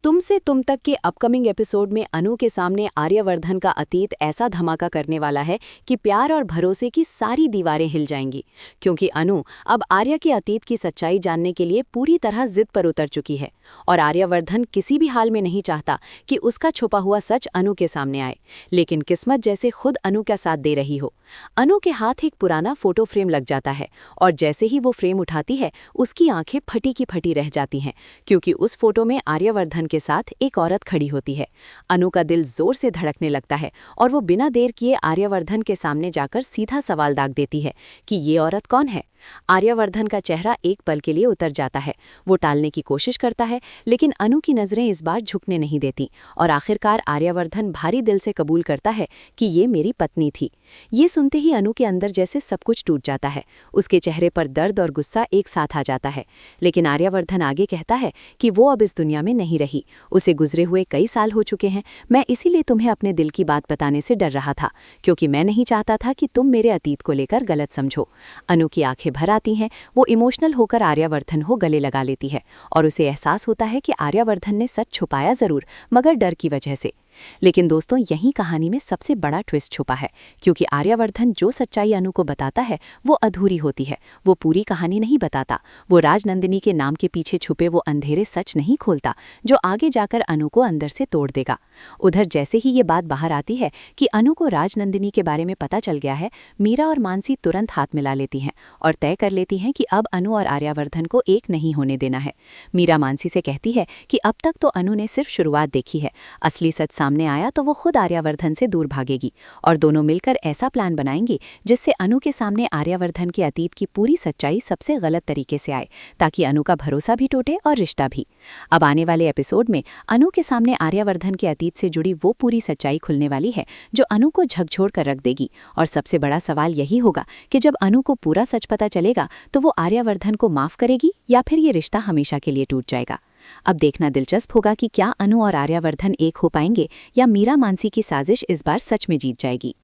तुमसे तुम तक के अपकमिंग एपिसोड में अनु के सामने आर्यवर्धन का अतीत ऐसा धमाका करने वाला है कि प्यार और भरोसे की सारी दीवारें हिल जाएंगी। क्योंकि अनु अब आर्य के अतीत की सच्चाई जानने के लिए पूरी तरह जिद पर उतर चुकी है और आर्यवर्धन किसी भी हाल में नहीं चाहता कि उसका छुपा हुआ सच अनु के सामने आए। लेकिन किस्मत जैसे खुद अनु का साथ दे रही हो। अनु के हाथ एक पुराना फोटो फ्रेम लग जाता है और जैसे ही वो फ्रेम उठाती है उसकी आंखें फटी की फटी रह जाती हैं, क्योंकि उस फोटो में आर्यवर्धन के साथ एक औरत खड़ी होती है। अनु का दिल जोर से धड़कने लगता है और वो बिना देर किए आर्यवर्धन के सामने जाकर सीधा सवाल दाग देती है कि ये औरत कौन है। आर्यवर्धन का चेहरा एक पल के लिए उतर जाता है। वो टालने की कोशिश करता है, लेकिन अनु की नजरें इस बार झुकने नहीं देती और आखिरकार आर्यवर्धन भारी दिल से कबूल करता है कि ये मेरी पत्नी थी। ये सुनते ही अनु के अंदर जैसे सब कुछ टूट जाता है। उसके चेहरे पर दर्द और गुस्सा एक साथ आ जाता है। लेकिन आर्यवर्धन आगे कहता है कि वो अब इस दुनिया में नहीं रही। उसे गुजरे हुए कई साल हो चुके हैं। मैं इसीलिए तुम्हें अपने दिल की बात बताने से डर रहा था, क्योंकि मैं नहीं चाहता था कि तुम मेरे अतीत को लेकर गलत समझो। अनु की आंखें भर आती हैं। वो इमोशनल होकर आर्यवर्धन को गले लगा लेती है और उसे एहसास होता है कि आर्यवर्धन ने सच छुपाया जरूर, मगर डर की वजह से। लेकिन दोस्तों, यही कहानी में सबसे बड़ा ट्विस्ट छुपा है, क्योंकि आर्यवर्धन जो सच्चाई अनु को बताता है वो अधूरी होती है। वो पूरी कहानी नहीं बताता। वो राजनंदिनी के नाम के पीछे छुपे वो अंधेरे सच नहीं खोलता जो आगे जाकर अनु को अंदर से तोड़ देगा। उधर जैसे ही ये बात बाहर आती है कि अनु को राजनंदिनी के बारे में पता चल गया है, मीरा और मानसी तुरंत हाथ मिला लेती हैं और तय कर लेती हैं कि अब अनु और आर्यवर्धन को एक नहीं होने देना है। मीरा मानसी से कहती है कि अब तक तो अनु ने सिर्फ शुरुआत देखी है, असली सच सामने आया तो वो खुद आर्यवर्धन से दूर भागेगी और दोनों मिलकर ऐसा प्लान बनाएंगी जिससे अनु के सामने आर्यवर्धन के अतीत की पूरी सच्चाई सबसे गलत तरीके से आए, ताकि अनु का भरोसा भी टूटे और रिश्ता भी। अब आने वाले एपिसोड में अनु के सामने आर्यवर्धन के अतीत से जुड़ी वो पूरी सच्चाई खुलने वाली है जो अनु को झकझोर कर रख देगी। और सबसे बड़ा सवाल यही होगा कि जब अनु को पूरा सच पता चलेगा तो वो आर्यवर्धन को माफ करेगी या फिर ये रिश्ता हमेशा के लिए टूट जाएगा। अब देखना दिलचस्प होगा कि क्या अनु और आर्यवर्धन एक हो पाएंगे या मीरा मानसी की साजिश इस बार सच में जीत जाएगी।